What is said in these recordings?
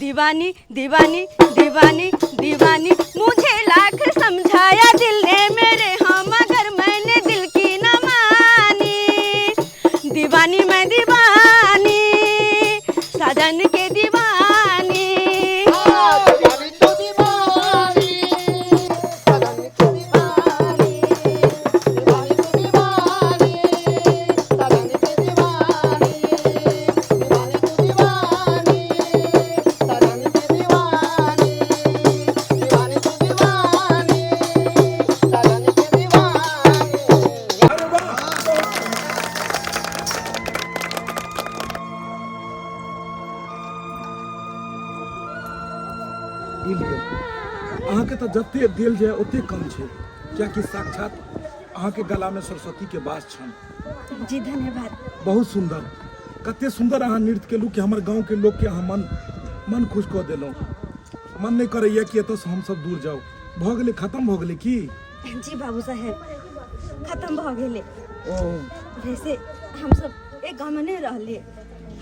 दीवानी दीवानी दीवानी दीवानी, मुझे लाख समझाया दिल ने मेरे, हाँ मगर मैंने दिल की न मानी। दीवानी मैं दीवानी, साजन के दीवानी। अहाँ के तो जते दिल जाए ओते कम छे, क्या कि साक्षात अहाँ के गला में सरस्वती के वास छन। जी धन्यवाद। बहुत सुंदर, कते सुंदर अहाँ नृत्य केलू कि हमर गांव के लोग के अहाँ मन खुश कऽ देलौ। मन नहीं करैया कि एतऽ से हम सब दूर जाओ। भ गेलै, खत्म भ गेलै की? जी बाबू साहेब, खत्म भ गेलै। ओ वैसे हम सब एक गाँव में नहीं रहलिए,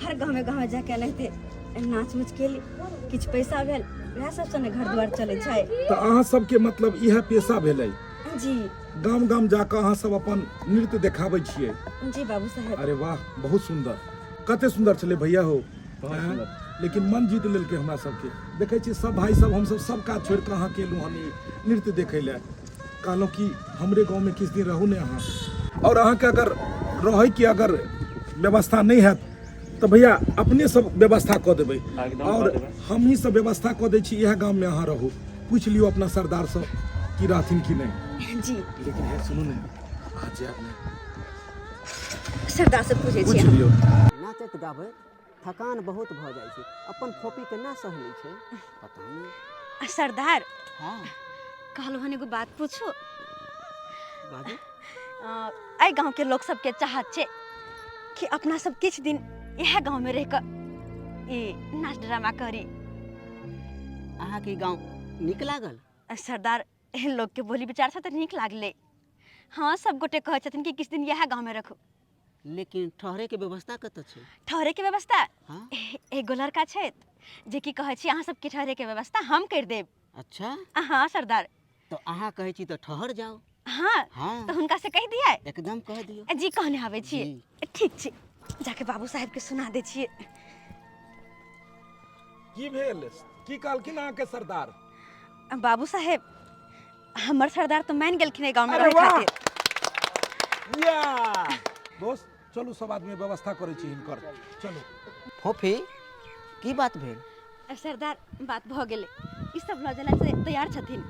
हर गाँव में जाके एनाहिते नाच उच केली, किछ पैसा भेल, वएह सब से घर द्वार चले छै। तो अहाँ सबके मतलब यह पेशा भेलै? जी। गाम गाम जाकर अहाँ सब अपन नृत्य देखाबै छियै? जी बाबू साहेब। अरे वाह, बहुत सुंदर, कते सुंदर चले भैया हो। लेकिन मन जीत लेलकै हमरा सबके। देखै छी सब भाई सब, हम सब काज छोड़ के अहाँ के एलू हन नृत्य देखे ले। कहलौं कि हमरे गांव में किस दिन रहू ने अहाँ, और अहाँ के अगर रहे की अगर व्यवस्था नहीं है तो भैया अपने सब व्यवस्था कऽ देबै, और हम ही सब व्यवस्था कऽ दै छी। यह गांव में अहाँ रहू, पूछ लियो अपना सरदार सब कि रहथिन कि नहीं। जी। लेकिन है सुनो ने, आज आपने सरदार से पूछे छी। लियो। नाचत गाबैत थकान बहुत भ जाइ छै, अपन फोपी के ना सहलै छै, पता नहीं। सरदार, हाँ कहलो हन एगो बात पूछू। बाबू आई गांव के लोग सब के चाहत छै कि अपना सब किछ दिन यह गांव में रहकर ई नाच ड्रामा करी। अहाँ के गांव नीक लागल? सरदार, एहन लोग के बोली विचार से तो नीक लागले। हाँ, सब गोटे कहै छथिन कि किछ दिन यह गांव में रखू। लेकिन ठहरे के व्यवस्था कतऽ छै? ठहरे के व्यवस्था? हाँ? एगो लड़का छै जे कि कहै छी अहाँ सब के ठहरे के व्यवस्था हम कर देब। अच्छा। हाँ सरदार। तो अहाँ कहै छी तो ठहर जाओ। हाँ, हाँ। तो हुनका से कह दिया? एकदम कह दियो। जी कहने आवे छी। ठीक छै, जाके बाबू साहब के सुना दे छिए। की भेल, की कहलखिन अहाँ के सरदार? बाबू साहेब, हमर सरदार तो मान गेलखिन गांव में रहे खातिर। या दोस्त, चलू सब आदमी व्यवस्था करै छी हिनकर, चलू। फोफी, की बात भेल? सरदार, बात भ गेलै, ई सब ल जला से तैयार छथिन।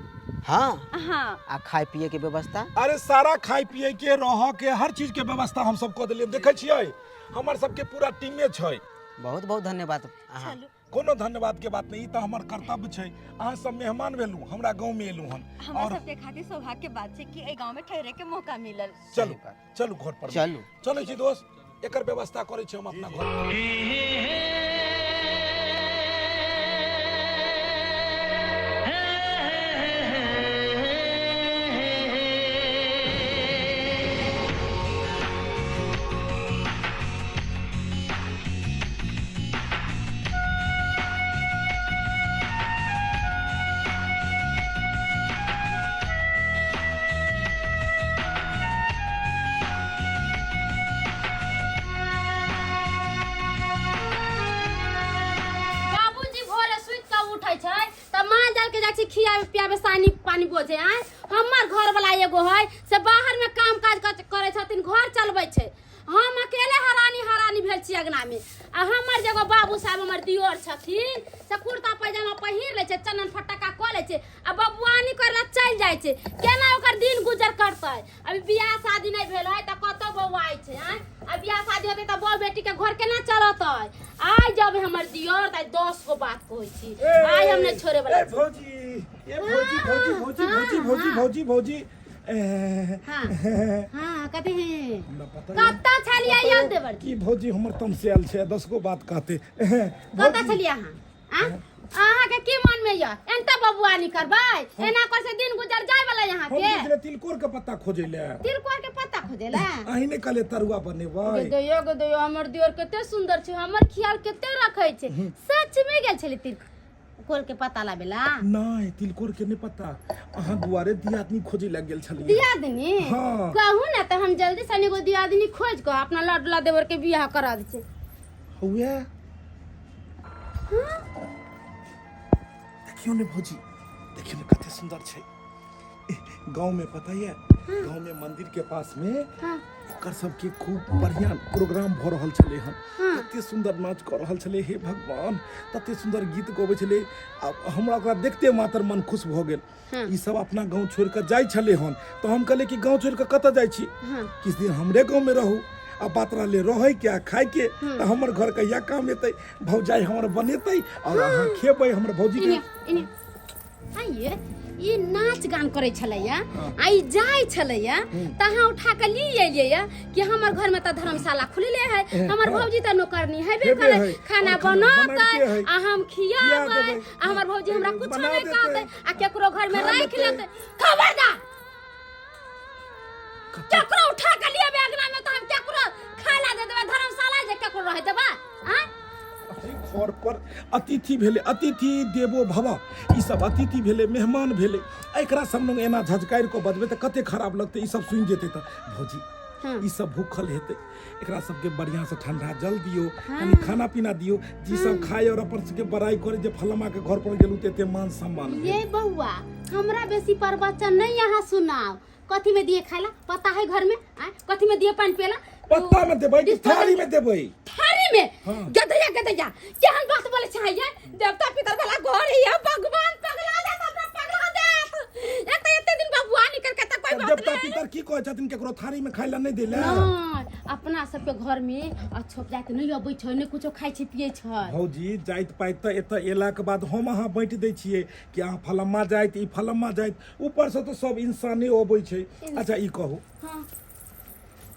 हाँ हाँ। आ खाए पिए के व्यवस्था? अरे सारा खाए पिए के, रह के, हर चीज के व्यवस्था हम सब कऽ देलियै। देखै छियै हमर सबके पूरा टीमे छै। बहुत बहुत धन्यवाद। अहाँ कोनो धन्यवाद के बात नहीं, तो हमर कर्तव्य छै। अहाँ सब मेहमान भेलू, हमरा गांव में एलू हन, हमर सबके खातिर सौभाग्य के बात छै कि ए गांव में ठहरे के मौका मिलल। चलू चलू घर पर चलू चलै छी दोस्त, एकर व्यवस्था करै छी हम अपना घर पर। खियाबे पियाबे सानी पानी बोझे आए। हमर घर वाला एगो है से बाहर में काम काज करे छथिन, घर चलबे छे। हम अकेले हरानी भेल छी अगना में। आ हमर जगह बाबू साहब हमर दियोर छथिन से कुर्ता पैजामा पहिर ले छे, चनन फटका क ले छे, आ बबुआनी करला चल जाय छे। केना ओकर दिन गुजर करतै? अभी बियाह शादी नहीं भेल है त कतो बौआई छे। आ बियाह शादी होते त बौ बेटी के घर केना चलतै? आज जब हमर दियोर त 10 गो बात कहै छी, आज हम नहीं छोड़े वाला। भौजी, ये भौजी भौजी भौजी भौजी भौजी भौजी भौजी हाँ कथी है? कत्ता छलिया याद देबर की भौजी हमर तमसेल छे, 10 गो बात कहते। कत्ता छलिया हां? आहा के की मन में या एनता बबुआनी करबै? एना कर से दिन गुजर जाय वाला यहां के। हम तिलकोर के पत्ता खोजेले। तिलकोर के पत्ता खोजेला? अही ने कले तरुआ बनेबै। गो दयो हमर दियोर कते सुंदर छै, हमर ख्याल कते रखै छै। सच में गेल छली कोल के पता लाबेला नहीं तिलकोर के नहीं पता अहाँ दुआरे दियादनी खोजे लग गेल छलिए दिया दनी हाँ। कहू ना तो हम जल्दी से एगो दिया दनी खोज के अपना लडला देवर के बियाह करा दे छे हुए देखियो ने भौजी देखियो ने कते सुंदर छे गांव में पता है गांव में मंदिर के पास में एकर सबके खूब बढ़िया प्रोग्राम भ रहल छले हन कते सुंदर नाच कर रहल छले हे भगवान कते सुंदर गीत गबै छले हमरा ओकरा देखते मात्र मन खुश भ गेल ई सब अपना गांव छोड़ के जाय छले हन तो हम कहले कि गांव छोड़ के कत जाय छी किस दिन हमरे गांव में रहू अब बात रहले रहे क्या खाए के तो हमर घर के या काम एतै भौजाई हमर बनेतै और अहाँ खेबै हमर भौजी के आइए ये नाच गान करे छलैया आई जाय छलैया तहाँ उठा के ली एलियै कि हमर घर में त धर्मशाला खुलले है हमर भौजी त नौकरनी हेबे करे खाना बनातै आ हम खियाबै आ हमर भौजी हमरा कुछ नहीं कहतै आ केकरो घर में राख लेतै खबरदार केकरो उठा के लिए बेगना में त हम केकरो खाना दे देबै धर्मशाला जे केकरो रह देबै हां घर पर अतिथि भेले अतिथि देवो भव ई सब अतिथि भेले मेहमान भेले एकरा सब लोग एना झजकायर को बदबे त कते खराब लगते ई सब सुन जेते त भौजी ई सब भूखल हेते एकरा सबके बढ़िया से ठंडा जल दियो यानी खाना पीना दियो जी सब खाए और अपन सबके बड़ाई करे जे फलमा के घर पर गेलु तेते मान सम्मान ये बउआ हमरा बेसी प्रवचन नहीं यहाँ सुनाओ कथी में दिए खाला पता है घर में कथी में दिए पानी पियला पत्ता में देबै कि थाली में देबै थाली में गदया केहन बात बोले चाहिए देवता पितर वाला घर है भगवान पगला दे हमरा पगला दे एते दिन भगवान निकल के त कोई बात देवता पितर की कहै छथिन केकरो थाली में खाइला नहीं देला अपना सबके घर में अछोप जात नहीं अबै छै ने कुछो खाइ छै पियै छै भौजी जाइत पाइत त एत एला के बाद हम अहाँ बाँट दै छियै कि अहाँ फलम्मा जाइत ई फलम्मा जाइत ऊपर से तो सब इंसाने अबै छै अच्छा ई कहू हां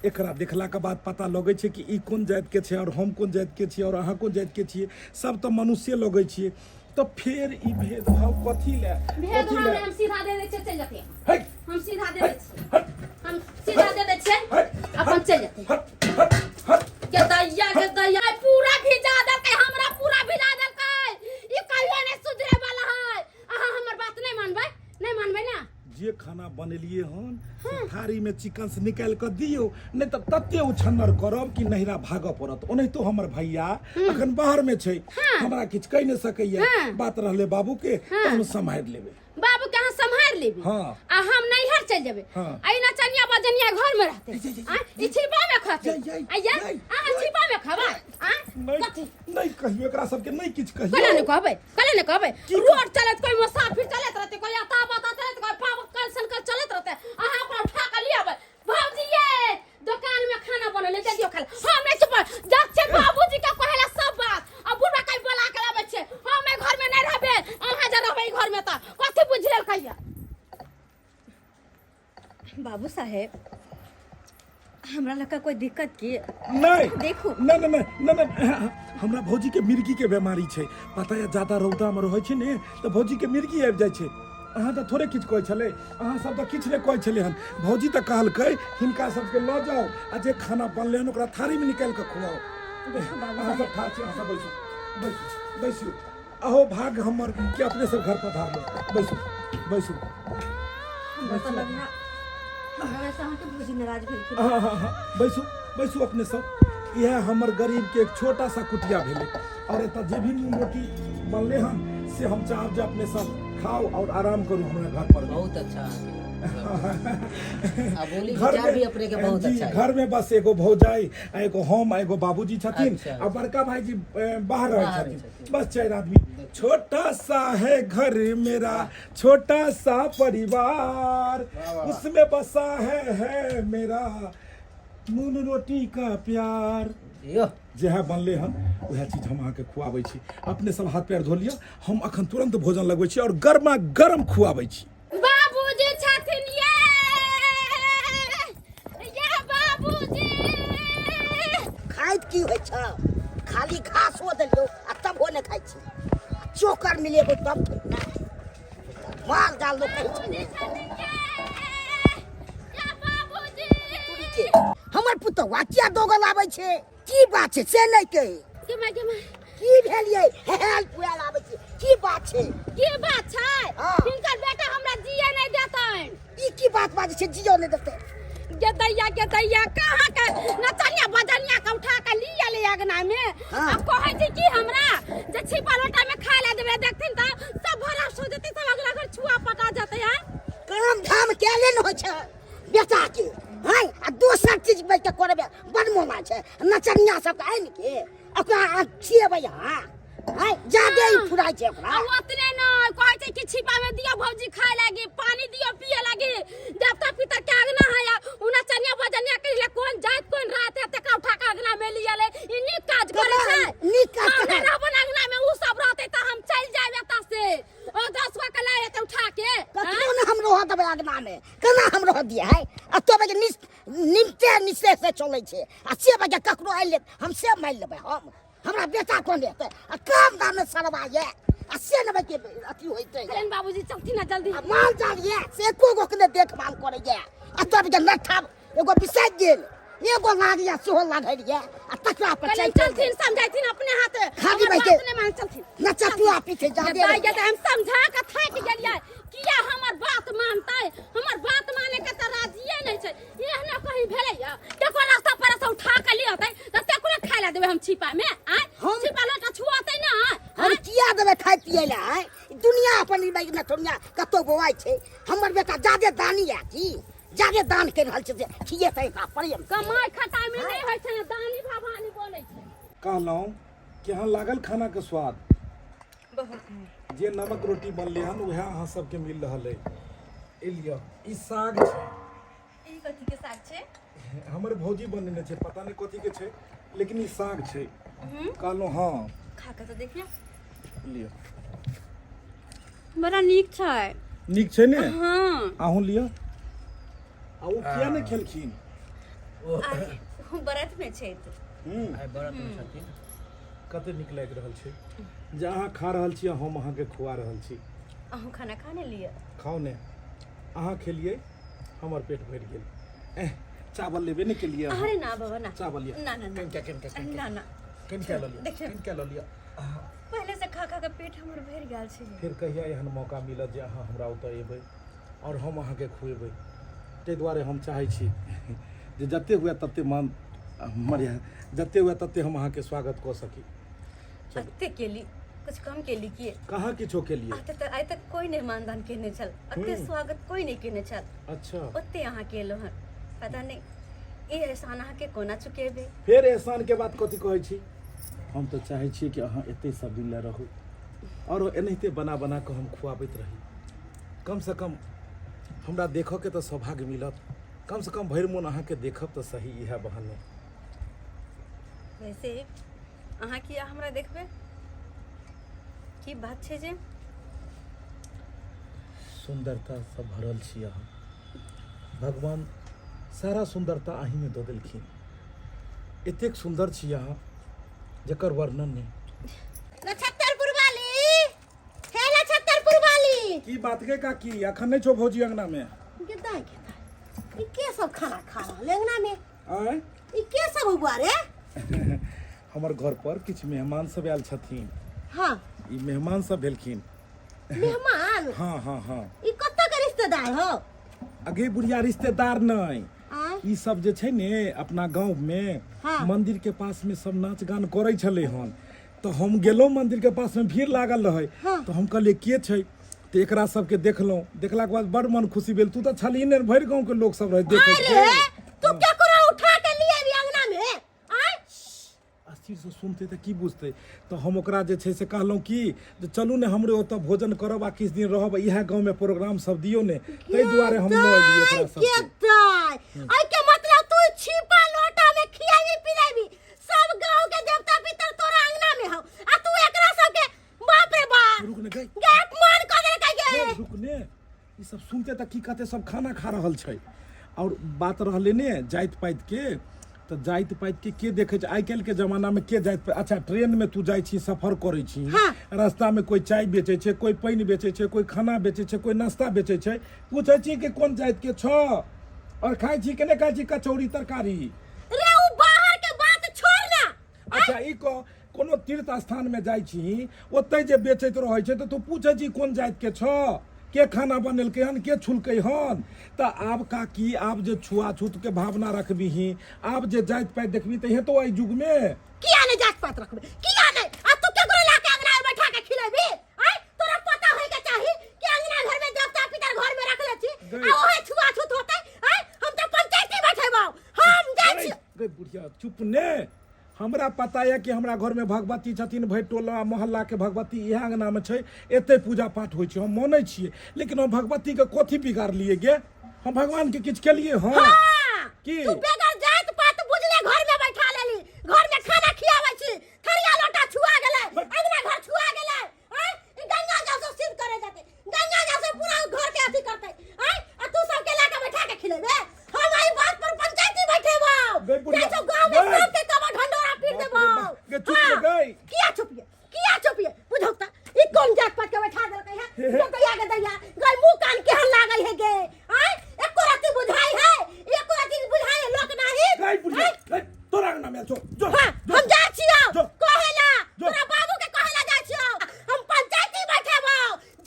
एकरा देखला के बाद पता लगे छै कि ई कोन जात के छै और हम कोन जात के छियै और अहाँ कोन जात के छियै सब तो मनुष्य लगे छियै तो फिर ई भेदभाव कथी ले भेदभाव हम सीधा दे दै छै चल जते है हम सीधा दे दै छै हम सीधा दे दै छै अपन चल जते के दैया पूरा भिजा देलकै हमरा पूरा भिजा देलकै ई कहियो नहीं सुधरे वाला है अहाँ हमर बात नहीं मानबै ना जे खाना बनेलिए हन थारी में चिकन से निकाल के दियो नहीं तो तते उछन्नर करब कि नहिरा भागऽ पड़त ओने तो हमर भैया अखन बाहर में छै हमरा किछ कह नहीं सकैया बात रहले बाबू के तो हम संभाल लेबे बाबू के अहाँ संभाल लेबे आ हम नैहर चल जेबे आई ना चनिया बजनिया घर में रहते ई छिपा में खाते आइया अहाँ छिपा में खबा नहीं कहियो एकरा सबके नहीं किछ कहियो कले ने कहबै रोड चलत कोई मुसाफिर चलत रहते कोई आता बता चलत कोई पाव कल चलत रहते अहाँ ओकरा उठा के ले आबै भौजी ये दुकान में खाना बनले दे दियो खाला हम नहीं चुप जा छै बाबूजी का कहला सब बात अब बुढ़ा कई बोला के आबै छै हम घर में नहीं रहबे अहाँ जा रहबै घर में त कथि बुझले कहिया बाबू साहेब हमरा लगा कोई दिक्कत की नहीं देखो नहीं हमरा भौजी के मिर्गी के बीमारी छै पता है ज्यादा रौदा में रहै छै ने तो भौजी के मिर्गी आबि जाइ छै अहाँ तो थोड़े किछ कहै छले अहाँ सब तो किछ नहीं कहै छले हन भौजी तो कहलकै हिनका सबके ल जाओ आ जे खाना बनले हन ओकरा थारी में निकाल के खुआओ अहाँ सब ठाक छै अहाँ सब बैसू अहो भाग हमर कि अपने सब घर पधार लो बैसू बैसू अपने सब यह हमर गरीब के एक छोटा सा कुटिया भेले और एत जे भी रोटी बनले हन से हम चाहब जे अपने सब खाओ और आराम करू हमरा घर पर बहुत अच्छा घर भी अपने के बहुत अच्छा है घर में बस एगो भौजाई एगो हम एगो बाबूजी छथिन और बड़का भाईजी बाहर रहे छथिन बस 4 आदमी छोटा सा है घर मेरा छोटा सा परिवार उसमें बसा है मेरा नून रोटी का प्यार जेहा बनले हन वह चीज हम अहाँ के खुआबै छी अपने सब हाथ पैर धो लियो हम अखन तुरंत भोजन लगबै छी और गर्मा गर्म खुआबै छी बाबूजी छथिन ये बाबूजी खाइत की होइ छ खाली घासो देलियो आ तबो ने खाइ छी चोकर मिलेबो तब माल जाल लोग कहै छै हमर पुतवा किया दोगल आबै छै की बात छै से नहीं कहे के माय की भेलियै हेल पुआल आबै छै की बात छै की बात छै हाँ। हिनकर बेटा हमरा जिए नहीं देतन ई की बात बाजै छै जियो नहि देतै के दैया कहाँ के नचनिया बजनिया के उठा के लिया ले अगना में हाँ। अब कहै छै कि हमरा जे छिपा लोटा में खाय ले देबे देखथिन त सब भरा सो जेतै सब अगला घर छुआ पटा जेतै हैं काम धाम केले न होइ छै बेटा के हैं आ दोसर चीज बैठ के करबे बड़ मोना छै नचनिया सब के आनि के ओकरा खिएबै हाँ हैं जादे ही फुराइ छै ओकरा आ ओतने न कहै छै कि छिपा में दियो भौजी खाय लागी पानी दियो पिए लागी देवता पितर के अगना है या उना चनिया बजनिया के लिए कोन जात कोन रात है तका उठा के अगना में लिया ले इ नीक काज करे छै नीक काज हम करे। नहीं रहबन अगना में उ सब रहते त हम चल जाब एता से ओ 10 का लाए त उठा के कखनो न हम रह देबै अगना में केना हम रह दिए है आ तो बजे निमते निसे से चलै छै आ से बजे ककरो आइले हम से मारि लेबै हमरा बेटा कोन देतै आ काम दाम में सरवा ये आ से न के अथी होइतै चलन बाबूजी चलती ना जल्दी आ माल जाल ये से एको गो के देखभाल करे ये आ तो बजे नठा एगो बिसाइ गेल एगो लागिया सेहो लागै ये आ तकरा पर चलन चल चलथिन समझाइथिन अपने हाथ खाली हमर बैठे। बात नहीं मान चलथिन नचतुआ पीछे जादे दाई के हम समझा के थक गेलियै किया हमर बात मानतै हमर बात माने के त राजिए नहीं छै एहना कहीं भेलैया केको रास्ता पर से उठा के लियतै त तेकरा खाय ला देबै हम छिपा में आ हम- छिपा लोटा छुआतै ना हम किया देबै खाइ पियै ला आँय? दुनिया अपन न दुनिया कतौ बौआइ छै हमर बेटा जादे दानी है की जादे दान कर रहल छै खिएतै एकरा प्रेम कमाई खटाई में नहीं होय छै दानी भवानी बोलै छै कहलहुँ केहन लागल खाना के स्वाद बहुत जे नमक रोटी बनले हन वएह अहाँ सबके मिल रहल है ए लिअ ई साग छै ई कथी के साग छै हमर भौजी बनेने छै पता नहीं कथी के छै लेकिन ई साग छै कहलहुँ हाँ खा के तो देखिए लिअ बड़ा नीक छै नीक छै ने हाँ अहूँ लिअ आ ओ किया नहि खेलखिन अरे व्रत में छै तो कते नीक लागि रहल छै जे अहाँ खा रहल छी हम अहाँके खुआ रहल छी अहूँ खाना खाने लिए खाओ ने अहाँ खेलिए हमर पेट भरि गेल चावल लेबे नहीं केलिए अहाँ। अरे ना बाबा ना चावल लिअ ना ना ना कनिका ना ना कनिका लऽ लिअ देखियौ। कनिका लऽ लिअ पहले से खा खा के पेट हमर भरि गेल छै फिर कहिया एहन मौका मिलत जे अहाँ हमरा ओतऽ एबै आओर हम अहाँके खुएबै ताहि दुआरे हम चाहै छी जे जते हुए तते मान मर्यादा जते हुए तते हम अहाँके स्वागत कऽ सकी अत्ते केली कुछ कम केली किए कहाँ किछो केलिए आइ तक कोई नहीं मानदान केने छल अत्ते स्वागत कोई नहीं केने छल अच्छा ओत्ते अहाँ केलो हन पता नहीं ई एहसान अहाँ के कोना चुकेबे फेर एहसान के बात कथी कहै छी हम तऽ चाहै छी कि अहाँ एते सब दिन लए रहू आओर एनाहिते बना बना कऽ हम खुआबैत रही कम से कम हमरा देखऽ के तऽ सौभाग्य मिलत कम से कम भरि मोन अहाँके देखब तऽ सही इएह बहाने वैसे अहाँ किया हमरा देखबे की बात छै जे सुंदरता सब भरल छी अहाँ भगवान सारा सुंदरता अहीं में दऽ देलखिन एतेक सुंदर छी अहाँ जकर वर्णन नहि नक्षत्रपुर वाली हे नक्षत्रपुर वाली की बात के काकी अखन नहि छौ भौजी अंगना में गेदा ई के सब खाना खा रहल अंगना में आय ई के सब हुआ रे हमर घर पर किछु मेहमान सब आयल छथिन हाँ ई मेहमान सब भेलखिन मेहमान हाँ हाँ हाँ ई कत्ता के रिश्तेदार हो अगे बुढ़िया रिश्तेदार नहीं आय ई सब जे छै ने अपना गांव में हाँ। मंदिर के पास में सब नाच गान करे छले हन तो हम गेलहुं मंदिर के पास में भीड़ लागल रहे हाँ। तो हम कहलिए के छै तो एकरा सबके देखलहुं देखला के बाद बड़ मन खुशी भेल तू तो छली ने भरि गांव के लोग सब रहे देखे अरे तू क्या करा उठा के लिए अभी अंगना में आय अस्थिर से सुनते तो की बुझते तो हम ओकरा जे छै से कहलहुं कि जे चलू ने हमरे ओतऽ भोजन करब आ किछु दिन रहब इएह गांव में प्रोग्राम सब दियो ने ताहि दुआरे हम लऽ एलियै एकरा सबके केताय आई के मतलब तू छिपा लोटा में खियाबी पिलाबी सब गांव के देवता पितर तोरा अंगना में हो आ तू एकरा सब के बाप रे बाप रुक ने गई गैप मान कर दे के रुक ने ई सब सुनते त की कहते सब खाना खा रहल छै और बात रहले ने जाइत पाइत के तो जाइत पाइत के देखे छै आइ काल्हि के जमाना में के जाइत पाइत अच्छा ट्रेन में तू जाइ छी सफर करै छी हाँ। रास्ता में कोई चाय बेचे छै कोई पानी बेचे छै कोई खाना बेचे छै कोई नाश्ता बेचे छै पूछे छी कि कोन जाइत के छ और खाइ छी कि नहीं खाइ छी कचौड़ी तरकारी रे उ बाहर के बात छोड़ ना अच्छा ई को कोनो तीर्थ स्थान में जाइ छी ओतै जे बेचैत रहै छै तऽ तू पूछै छी कोन जाति के छ, के खाना बनेलकै हन, के छुलकै हन। तऽ आब काकी आब जे छुआछूत के भावना रखबिही, आब जे जाति पाति देखबी तऽ हेतौ एहि युग में। किया नहीं जात पात रखबे, किया नहीं? आ तू के गोरे लाके अंगना में बैठा के खिलेबी? आय तोरा पता होय के चाही कि अंगना घर में देवता पितर घर में रख ले छी आ ओहे छुआछूत होतै। आय हम त पंचायती बैठेबौ, हम जाइ छी। गे बुढ़िया चुप ने, हमरा पता है कि हमरा घर में भगवती छथिन, भरि टोला मोहल्ला के भगवती इएह अंगना में छै, एते पूजा पाठ होइ छै, हम मानै छियै। लेकिन हम भगवती के कथी बिगाड़लियै गे? हम भगवान के किछ केलियै हँ? की तू बेगर जात पात बुझले घर में बैठा लेली, घर में खाना खियाबै छी, थरिया लोटा छुआ गेलै, अंगना घर छुआ गेलै। आय ई गंगा जल से सिद्ध करे जाते, गंगा जल से पूरा घर के अथी करतै। आय आ तू सब के लाके बैठा के खिलेबे? हम आई बात पर पंचायती बैठेबौ। गे बुढ़िया, देखो गांव में सब के कब ढंडोरा पीट देबौ। गे चुप रे गई। किया चुपिए, किया चुपिए? बुझौ त ई कोन जात पात के बैठा देलकै है? तो कहिया के दैया गई मुंह कान केहन लागै है गे? आय एको राती बुझाई है, एको राती बुझाई है लोक नाही। गई बुढ़िया, गई तोरा अंगना में जो जो हाँ, जो। हम जा छियो जो। कहेला, जो। तोरा बाबू के कहेला जा छियो, हम पंचायती बैठेबो,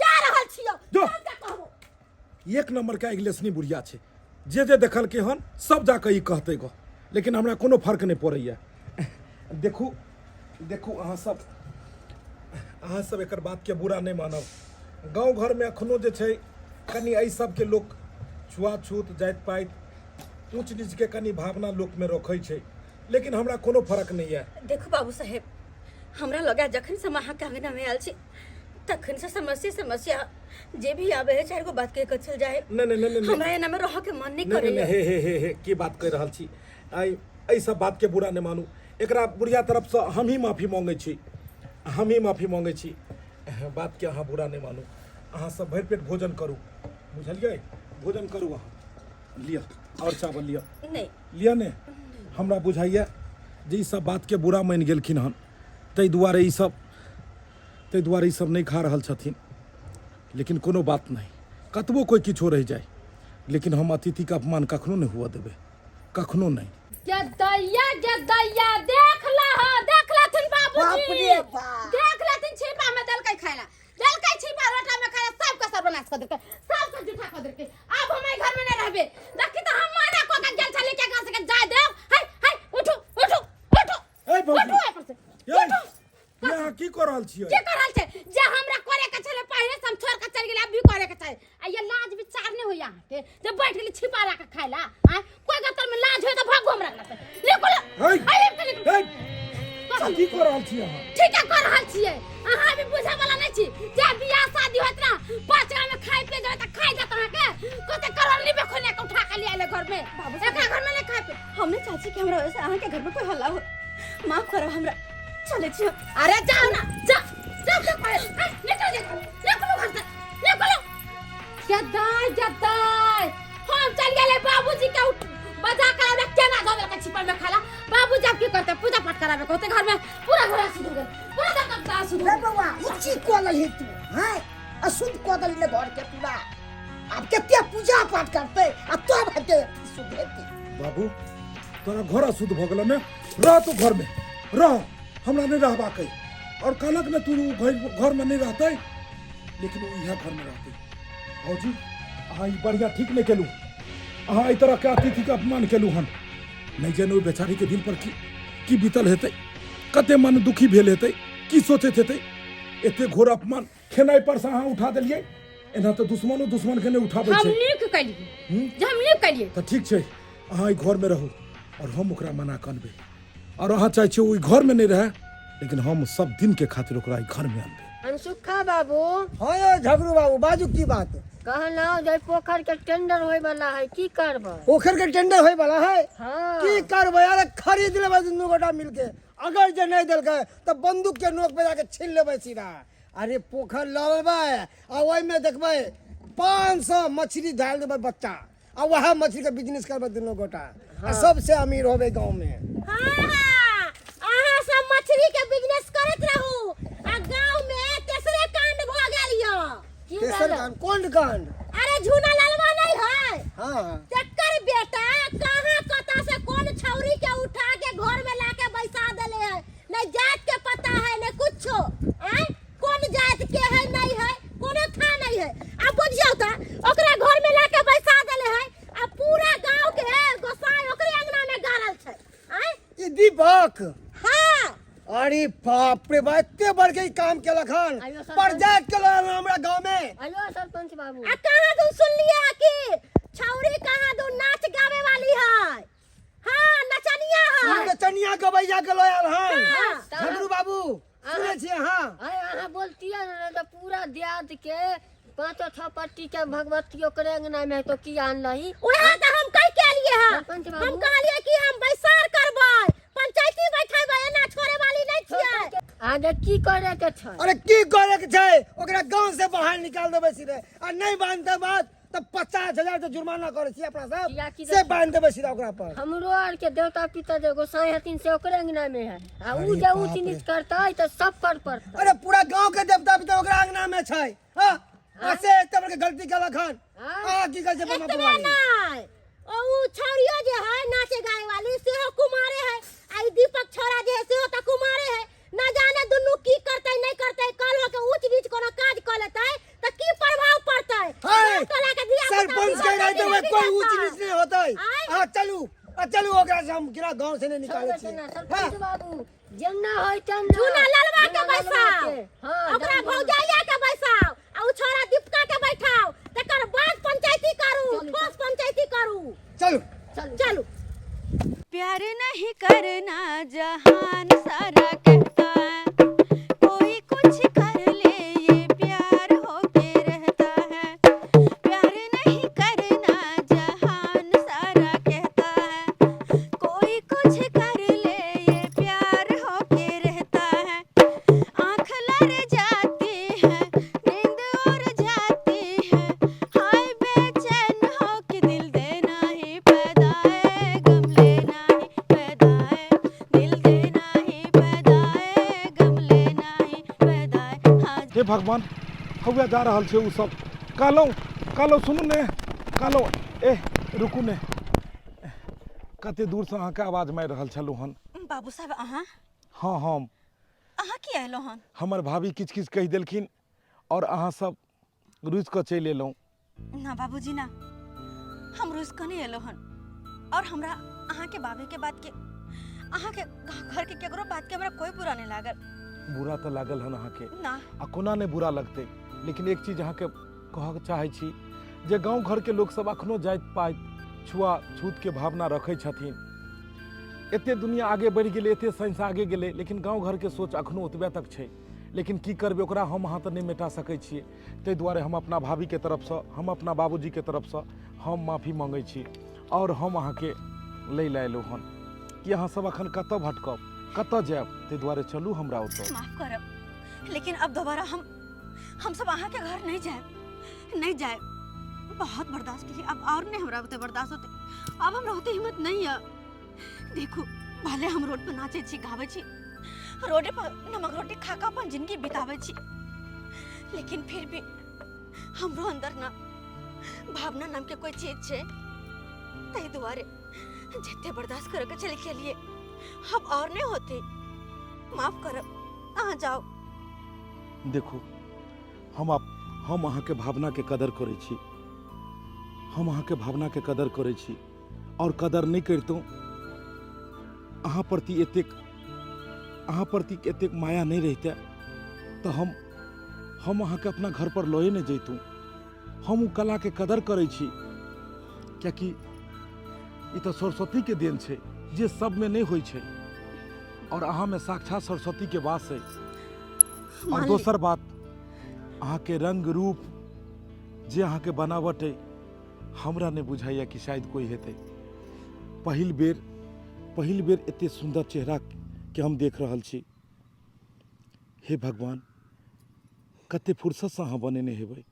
जा रहल छियो। जो। हम के कहबो? एक नंबर के अगिलेसनी बुढ़िया छै, जे देखल के हन सब जाके ई कहते गो। लेकिन हमरा कोनो फर्क नहीं पड़ैया। देखू देखू अहाँ सब एकर बात के बुरा नहीं मानब। गांव घर में अखनो जे छै कनी एहि सब के लोग छुआछूत जाति पाति ऊंच नीच के कनी भावना लोक में रखै छै, लेकिन हमरा कोनो फर्क नहीं है। देखो बाबू साहेब, हमरा लगा जखन से अहाँ के अंगना में आयल छी तखन से समस्या जे भी आवे है चाहे को बात के चल जाए। नहीं हमरा एना में रह के मन नहीं नहीं करे। हे की बात कह रहल छी? एहि सब बात के बुरा नहीं मानू। एकरा बुढ़िया तरफ से हम ही माफी मांगे छी, हम ही माफी मांगे छी। बात के अहाँ बुरा नहीं मानू। अहाँ सब भरि पेट भोजन करू, बुझलियै? भोजन करू, अहाँ लिअ और चावल लिअ। नहीं लिअ ने, हमरा बुझाइए जे ई सब बात के बुरा मान गेलखिन हन, ताहि दुआरे ई सब नहीं खा रहल छथिन। लेकिन कोनो बात नहीं, कतबो कोई किछो रह जाए, लेकिन हम अतिथि का अपमान कखनो नहीं हुआ देबै, कखनो नहीं। जदैया देख लथिन बाबूजी, देख लथिन छिपा में दलकै खाइला, दलकै छिपा रोटा में खाइला, सबके सर्वनाश कर देलकै, सबके जूठा कर देलकै। अब हम एहि घर में नहीं रहबे। देखी त हम माना को के गेल छली के गांव से जाय देव। हाय उठो उठो उठो ए भौजी, उठो एपर से ये यहाँ की कर रहल छियै? की कर रहल छै? जे हमरा करे के छले पहले से हम छोड़ के चल गेल, अब भी करे के चाही। आ ये लाज विचार नहीं होय यहाँ के जे बैठ गेली छिपा ला के खाइला। आ कोई गतर में लाज होय त भागो हमरा लगे। निकल की कर रहल छियै अहाँ? ठीक है कर रहल छियै। अहाँ भी बुझे वाला नहीं छी जे बियाह शादी होत ना 5 गांव में खाइ पे जाए त खाइ जात अहाँ के कते करल नहीं बेखोने के उठा के ले आले घर में। एकरा घर में नहीं खाइ पे। हमने चाची के हमरा वैसे अहाँ के घर में कोई हल्ला हो, माफ करो हमरा। चले छियो। अरे जाओ ना, जा निकल घर से निकलो। जदाई हम चल गेले बाबूजी के बजा करावे केना धोवे के छिपल में खाला। बाबूजी अब की करते? पूजा पाठ करावे होते घर में, पूरा घर अशुद्ध हो गए, पूरा दम अशुद्ध हो रे गए। बउआ उची कोलल है तू, हैं? अशुद्ध कोदल ने घर के पूरा। अब केते पूजा पाठ करते आ तब हेते शुद्ध हेते। बाबू तोरा घर अशुद्ध भ गेल ने, रह तू घर में रह, हमरा नहीं रहबाक है। और कहलक ने तू घर में नहीं रहते, लेकिन वो इएह घर में रहते। भौजी अहाँ ई बढ़िया ठीक नहीं केलू, अहाँ ई तरह के अतिथि के अपमान केलू हन। नहीं जाने बेचारी के दिल पर की बीतल हेतै, कते मन दुखी भेल हेतै, की सोचैत हेतै। एते घोर अपमान खेनाइ पर से अहाँ उठा देलियै। एना तो दुश्मन के नहीं उठाबै हम छै। नीक कलिए, जे हम नीक कलिए। तो ठीक छै, अहाँ ई घर में रहू और हम ओकरा मना करबै। और अहाँ चाहे छियै ओहि घर में नहीं रहे, लेकिन हम सब दिन के खातिर ओकरा ई घर में आनबै। अनसुखा बाबू हाँ यो झगड़ू बाबू बाजू की बात? कहलौ जे पोखर के टेंडर होय वाला है, की करबै? पोखर के टेंडर होय वाला है, हाँ की करबै? अरे खरीद लेबै दुनू गोटा मिलके। अगर जे नहीं देलकै तो बंदूक के नोक पे जाके छीन लेबै सीधा। अरे पोखर लड़बै आ ओहि में देखबै 500 मछली डाल देबै बच्चा, आ वह मछली के बिजनेस करबै दुनू गोटा। आ सबसे अमीर होबै गांव में। हाँ, अहाँ सब मछली के बिजनेस करत रहू आ गांव में तेसरे कांड भ गेल य। तेसर कांड? कौन कांड? अरे झूना ललवा नहीं है? हाँ चक्कर बेटा कहाँ कता से कौन छौरी के उठा के घर में लाके बैसा देले है। नहीं जात के पता लाख हाँ अरे बाप रे बा इतने बढ़ के काम के लखन आइयो सर, प्रोजेक्ट के लखन हमरा गांव में आइयो सरपंच बाबू आ कहाँ तुम सुन लिया कि छौरी कहाँ दो नाच गावे वाली है हाँ नचनिया है हम चनिया गवैया के लोयल हन हाँ। झगड़ू बाबू सुने छिए हां अरे अहाँ बोलतिए ना तो पूरा देहात के पांचों छह पट्टी के भगवतियों के अंगना में तो की आन लही वहाँ तो हम कह के लिए हैं सरपंच बाबू। हम कहलिए कि हम बैसार करबै पंचायती बैठेबै एना छोड़े वाली नहीं छियै आगे की करे के छै अरे की करे के छै ओकरा गांव से बाहर निकाल देबै सीधे आ नहीं बांधते बात तब 50,000 के जुर्माना करे छी अपना किया की सब से बांध देबै सीधा ओकरा पर हमरो आर के देवता पिता जो गोसाई हथिन से ओकरे अंगना में है आ ऊ जे ऊंच नीच करता तो सब पर पड़ता अरे पूरा गांव के देवता पिता ओकरा अंगना में छै हां ऐसे तब के गलती के लखन आ की कहै छै बना एतबे पुरानी नहीं ओ छौरिया जे है नाचे गाए वाली सेहो कुमारे है आई दीपक छोरा जे है सेहो त कुमारे है न जाने दुनु की करते नहीं करते कल हो के ऊंच नीच कोनो काज क लेते त की प्रभाव पड़ते हाय टोला के दिया सरपंच के रहते हुए कोई ऊंच नीच नहीं होतै हां चलू ओकरा से हम गिरा गांव से नहीं निकाले छी सरपंच बाबू जेना होय तेना चूना ललवा के बैसाओ हां ओकरा भौजाइया के बैसाओ आ उ छोरा दीपका के बैठाओ तकर बाद पंचायती करू ठोस पंचायती करू चलू चलो प्यार नहीं करना जहान सारा कहता है कोई कुछ कर ले ये प्यार होके रहता है प्यार नहीं करना जहान सारा कहता है कोई कुछ कर ले ये प्यार होके रहता है आँख लड़ जाती है नींद उड़ जाती है हाय बेचैन हो के दिल देना ही पैदा है गम लेना ही पैदा है दिल देना ही पैदा है गम लेना ही पैदा है हाँ हे भगवान हौवे जा रहल छै उ सब कालो सुनू ने कालो रुकू ने कते दूर से अहाँके आवाज मारि रहल छलहुँ हन बाबू साहब अहाँ हाँ हम अहाँ की अयलहुँ हन हमर भाभी किछ किछ कहि देलखिन और अहाँ सब रुइस कऽ चलि एलहुँ ना बाबूजी ना हम रुस कऽ नहीं एलहुँ हन और हमरा अहाँ के बाबे के बात के अहाँ के घर के केकरो बात के हमरा कोई बुरा नहीं लागल बुरा तऽ लागल हन अहाँके ना आ कोना नहि बुरा लगतै लेकिन एक चीज अहाँके कहऽ चाहै छी जे गाँव घरके लोक सब अखनो जाति पाति छुआछूत के भावना रखै छथिन एते दुनिया आगे बढ़ि गेलै एते साइंस आगे गेलै लेकिन गाँव घरके सोच अखनो ओतबे तक छै लेकिन की करबै ओकरा हम अहाँ तऽ नहि मिटा सकै छियै ताहि दुआरे हम अपना भाभीके तरफसँ हम अपना बाबूजीके तरफसँ हम माफी मांगै छी और हम अहाँके लै लए एलहुँ हन कि अहाँ सब अखन कतऽ भटकब कतऽ जायब ताहि दुआरे चलू हमरा ओतऽ माफ करब लेकिन अब दोबारा हम सब अहाँ के घर नहीं जाए बहुत बर्दाश्त की अब और नहीं हमरा होते बर्दाश्त होते अब हमरा होते हिम्मत नहीं है देखो भले हम रोड पर नाचे छी गावे छी रोडे पर नमक रोटी खा खा अपन जिंदगी बितावे छी लेकिन फिर भी हमरो अंदर ना भावना नाम के कोई चीज छे तै दुआरे जते बर्दाश्त करे के चले के लिए अब और नहीं होते माफ करब आ जाओ देखो हम अहाँके भावना के कदर करै छी हम अहाँके भावना के कदर करै छी और कदर नहीं करितौं अहाँ प्रति एतेक माया नहीं रहिते तो हम अहाँके अपना घर पर लए नहीं जैतौं हम उ कला के कदर करै छी कियाकि ई तो सरस्वती के देन छै जे सब में नहीं होइ छै और अहाँ में साक्षात सरस्वती के वास है और दोसर बात अहाँ के रंग रूप जे अहाँ के बनावट है हमरा नहीं बुझाइया कि शायद कोई हेतै पहिल बेर एते सुंदर चेहरा के हम देख रहल छी हे भगवान कते फुर्सत से अहाँ बनेने हेबै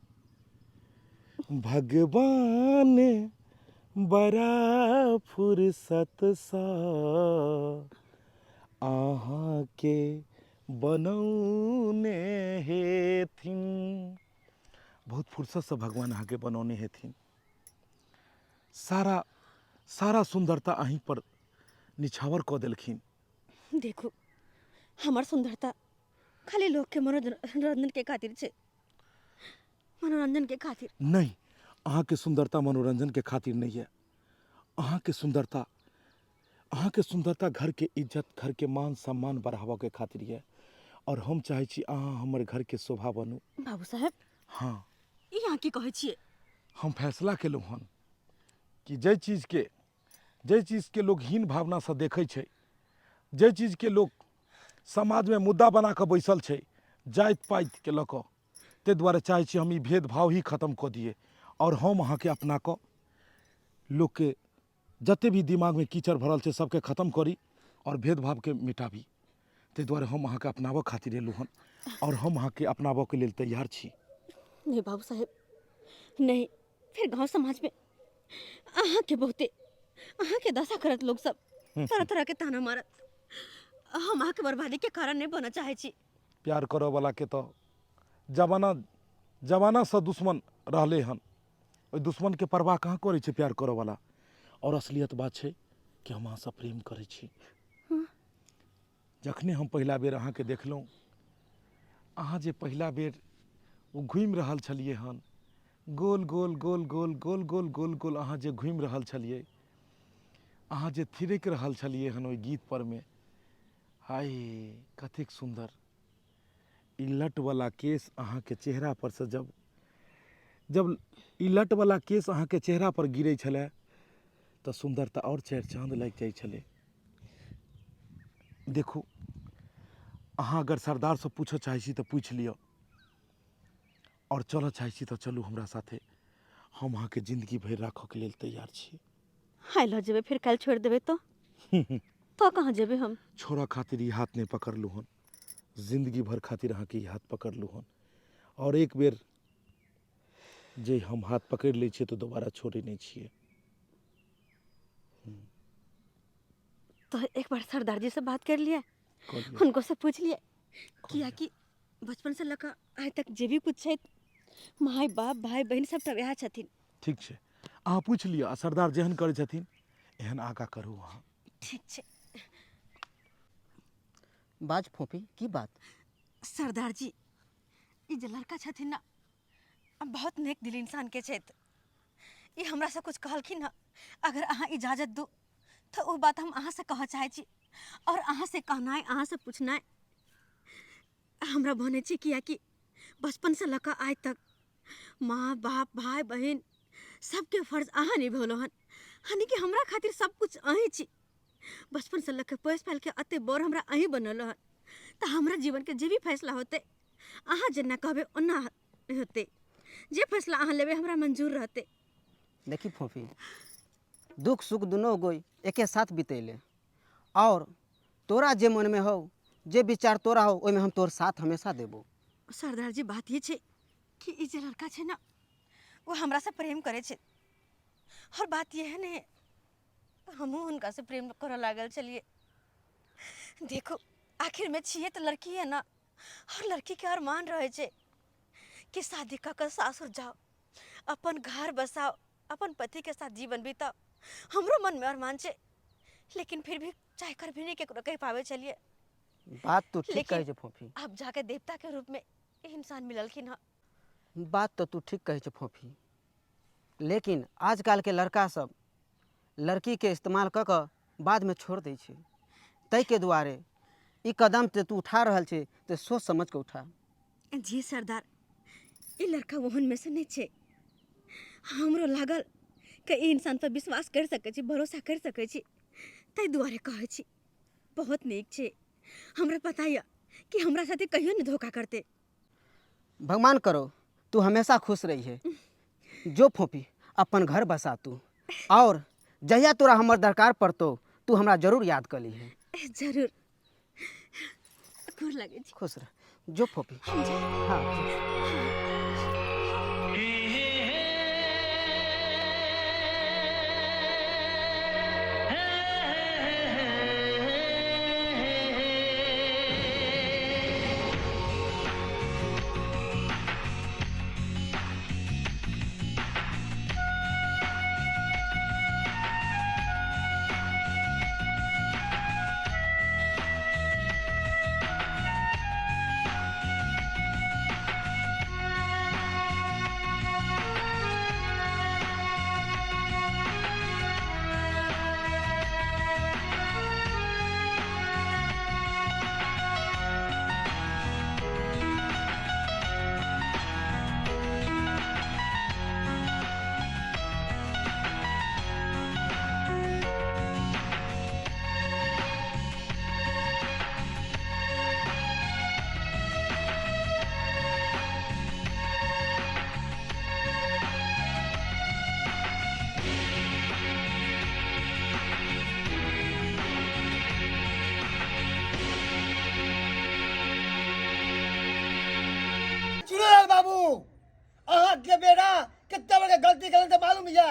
भगवान बड़ा फुर्सत सा अहाँ के बनौने हेथिन बहुत फुर्सत से भगवान अहाँ के बनौने हेथिन सारा सुंदरता अहीं पर निछावर कऽ देलखिन देखो हमार सुंदरता खाली लोग के मनोरंजन के खातिर छे मनोरंजन के खातिर नहीं अहाँ के सुंदरता मनोरंजन के खातिर नहीं है अहाँ के सुंदरता अहाँ के सुंदरता घर के इज्जत, घर के मान सम्मान बढ़ावा के खातिर है। और हम चाहे छी अहाँ हमर घर के शोभा बनू। बाबू साहब हाँ, ई अहाँ की कहै छियै? हम फैसला केलहुँ हन कि जे चीज के लोग हीन भावना से देखै छै, जे चीज के लोग समाज में मुद्दा बना कऽ बैसल छै जाति पाति के लऽ कऽ, ताहि दुआरे चाहे छी हम ई भेदभाव ही खत्म कऽ दिए। और हम अहाँ के अपना कऽ लोग के जते भी दिमाग में कीचड़ भरल छै सबके खत्म करी और भेदभाव के मिटाबी। ताहि दुआरे हम अहाँ के अपनाबऽ खातिर एलहुँ हन और हम अहाँ के अपनाबऽ के लेल तैयार छी। नहीं बाबू साहब नहीं, फिर गांव समाज में अहाँ के बहुते अहाँ के दशा करत लोग सब तरह तरह के ताना मारत। हम अहाँ के बर्बादी के कारण नहीं बना चाहे छी। प्यार करऽ वाला के तो जमाना से दुश्मन रहले हन, ओहि दुश्मन के परवाह कहाँ करे छै प्यार करऽ वाला। और असलियत बात छै कि हम अहाँ से प्रेम करै छी। जखने हम पहिला बेर अहाँ के देखलहुँ, अहाँ जे पहिला बेर ओ घूमि रहल छलिए हन, गोल गोल गोल गोल गोल गोल गोल गोल अहाँ जे घूमि रहल छलिए, अहाँ जे थिरकि रहल छलिए हन ओहि गीत पर में, हाय कतेक सुंदर। ई लट वाला केस अहाँ के चेहरा पर से जब ई लट वाला केस अहाँ के चेहरा पर गिरे छले तो सुंदरता और चार चांद लग जाय छले। देखू, अहाँ अगर सरदार से पूछऽ चाहे छी तो पूछ लियो, और चलऽ चाहे छी तो चलू हमरा साथे। हम अहाँ के जिंदगी भर राखऽ के लेल तैयार छी। हाय लो जेबे फिर कल छोड़ देबे तो कहाँ जेबे हम? छोड़ा खातिर ई हाथ नहीं पकड़लू हन, जिंदगी भर खातिर अहाँ के ई हाथ पकड़लू हन। और एक बेर जे हम हाथ पकड़ ले छिए तो दोबारा छोड़े नहीं छिए। तो एक बार सरदार जी से बात कर लिया, उनको से पूछ लिया किया कि बचपन से लगा आज तक जे भी कुछ है माय बाप भाई बहन सब तब यहाँ छथिन। ठीक छै, अहाँ पूछ लिया, आ सरदार जेहन करे छथिन एहन आगा करू अहाँ। ठीक छै बाज फोफी की बात? सरदार जी, ई जे लड़का छथिन ना बहुत नेक दिल इंसान के छथि। ई हमरा से कुछ कहलखिन ना, अगर अहाँ इजाजत दू तो वो बात हम अहाँ से कह चाहे छी। और अहाँ से कहना है, अहाँ से पूछना है हमरा बने छी किया कि बचपन से लका आज तक माँ बाप भाई बहन सबके फर्ज अहाँ निभौलो हन। हनी कि हमरा खातिर सब कुछ अहीं छी। बचपन से लके पोस पाल के अते बोर हमरा अहीं बनलो हन। तो हमरा जीवन के जे भी फैसला होते अहाँ जेना कहबे ओना होते। जे फैसला अहाँ लेबे हमरा मंजूर रहते। देखी फोफी, दुख सुख दुनो गोई एके साथ बितेले, और तोरा जे मन में हो, जे विचार तोरा हो, ओई में हम तोर साथ हमेशा देबो। सरदार जी, बात ये छे कि ई जे लड़का छे ना वो हमरा से प्रेम करे छे। और बात ये है ने हमहू उनका से प्रेम करे लागल चलिए। देखो आखिर में छिए तो लड़की है ना, और लड़की के अरमान रहे छे कि शादी कर सासुर जाओ, अपन घर बसाओ, अपन पति के साथ जीवन बिताओ। हमरो मन में अरमान छे, लेकिन फिर भी चाहे कर भी नहीं के कह पावे चलिए। बात तो ठीक कहे छे फोफी। अब जाके देवता के रूप में इंसान मिललखिन ह। बात तो तू ठीक कहे छे फोफी, लेकिन आजकल के लड़का सब लड़की के इस्तेमाल क क बाद में छोड़ दे छे। तई के दुआरे ई कदम ते तू उठा रहल छे तो सोच समझ के उठा। जी सरदार, ई लड़का वहन में से नहीं छे। हमरो लागल कि ई इंसान पर विश्वास कर सके छी, भरोसा कर सके छी, तई दुआरे कहे छी बहुत नीक छे। हमरा पता है कि हमरा साथे कहियो नहीं धोखा करते। भगवान करो तू हमेशा खुश रही है। जो फोफी अपन घर बसा तू, और जहिया तोरा हमर दरकार पड़तो तू हमरा जरूर याद कर ली है। जरूर, खुश लगे छी। खुश रह। जो फोफी। हाँ। के बेटा कितना बड़े गलती कर तो मालूम है?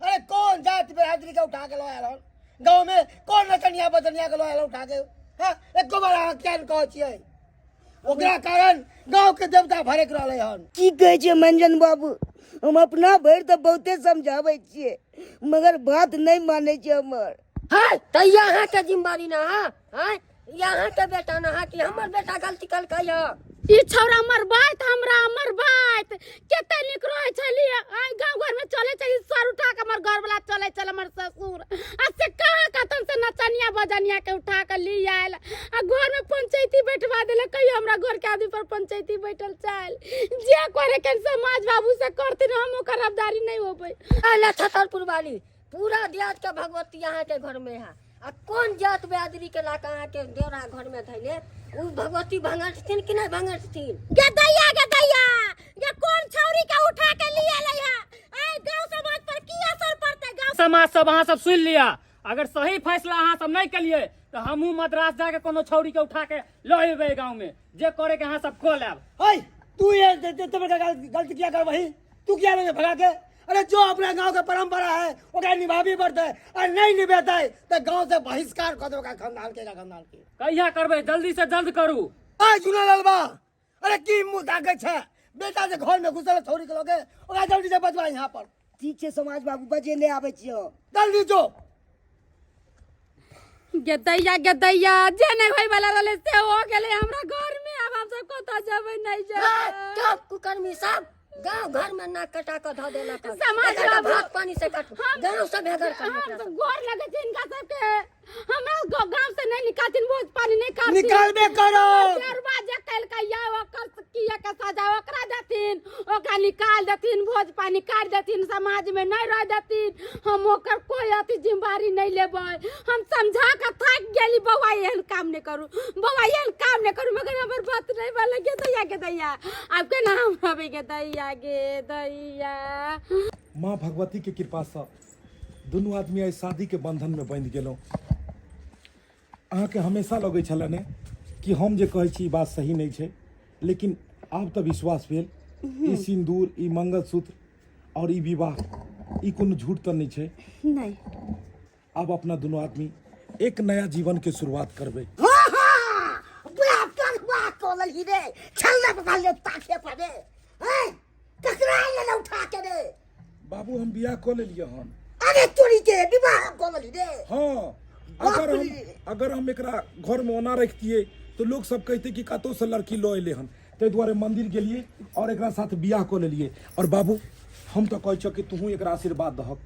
अरे कौन जात बिरादरी का उठा के लाया हन? गांव में कौन नचनिया बदनिया के लाया उठा के? हां एक बार क्या कहो छिए? ओकरा कारण गांव के देवता भरे के रहले हन। की कहै छै मंजन बाबू, हम अपना भर तो बहुते समझाबै छियै मगर बात नहीं माने छै हमर। है तो यहाँ के जिम्मेदारी ना है यहाँ के बेटा ना है कि हमर बेटा गलती कल कहिया ई छौरा मरबाइत हमरा बात केते निक रहे छलिए आइ गांव घर में चले छै सर उठा के हमर घर वाला चले चल हमर ससुर आ से कहां कतन से नचनिया बजनिया के उठा के ली आयल आ घर में पंचायती बैठवा देले कहियो हमरा घर के आदमी पर पंचायती बैठल चल जे करे के समाज बाबू से करती हम ओकर रबदारी नहीं होबै। अरे छतरपुर वाली पूरा देहात के भगवती यहाँ के घर में है आ कौन जात बिरादरी के ला कहाँ के देवरा घर में धैले उ भगवती भंगरथिन कि नहीं भंगरथिन? गदैया ये कौन छौरी के उठा के लिए लया ए गांव समाज पर की असर पड़ते? गांव समाज सब अहाँ सब सुन लिया, अगर सही फैसला अहाँ सब नहीं कलिए तो हमहू मद्रास जाके कोनो छौरी के उठा के लए अबे गांव में जे करे के अहाँ सब को लेब। हाय तू ये गलती क्या कर वही तू क्या लगे भगा के? अरे जो अपने गांव का परंपरा है ओकरा निभावी पड़ता है और नहीं निभाता है तो गांव से बहिष्कार कर दो का खानदान के कहिया करबे जल्दी से जल्द करू। आ जुना लालबा अरे की मुंह ताके छे बेटा जे घर में घुसल छोरी के लोगे ओकरा जल्दी से बचवा यहाँ पर। ठीक छै समाज बाबू बजे ले आबै छियो जल्दी जो गदैया जे नहीं होय वाला रहले से हो गेले हमरा घर में अब हम सब कत जेबै नहीं जेबै। चुप कुकर्मी सब गांव घर में ना कटा के धो देला समाज भात पानी से कट गांव से भेगर कर गोर लगे छै इनका सबके हमरा गांव से नहीं निकालतिन भोज पानी नहीं काटतिन निकालबे करो दरवाजा कल का या ओकर किया के सजा ओकरा देतिन ओकरा निकाल देतिन भोज पानी काट देतिन समाज में नहीं रह देतिन हम ओकर कोई अति जिम्मेदारी नहीं लेबै। हम समझा के थक गेली बौआ एहन काम नहीं करू बौआ एहन काम नहीं करू मगर हमर बात नहीं वाला के दैया अब के नाम हवे के दैया। माँ भगवती के कृपा से दुनू आदमी आई शादी के बंधन में बंध गेलौं। अहाँके हमेशा लगे छलै ने कि हम जे कहै छी ई बात सही नहीं छै, लेकिन आब तऽ विश्वास भेल ई सिंदूर ई मंगलसूत्र और ई विवाह ई कोनो झूठ तऽ नहीं छै। नहीं अब अपना दोनों आदमी एक नया जीवन के शुरुआत करबै। हां हां बाप कर बात कोलल ही रे छलना पकड़ ले ताके पड़े हैं ककरा ले उठा के रे बाबू हम बियाह कऽ लेलियै हन। अरे तोरी के विवाह कोलल रे हाँ अगर हम एकरा घर में ओना रखतियै तो लोग सब कहते कि कतौ से लड़की लो एले हन, ताहि दुआरे मंदिर गेलियै और एकरा साथ बियाह कऽ लेलियै। और बाबू हम तो कहै छ कि तू एकरा आशीर्वाद दहक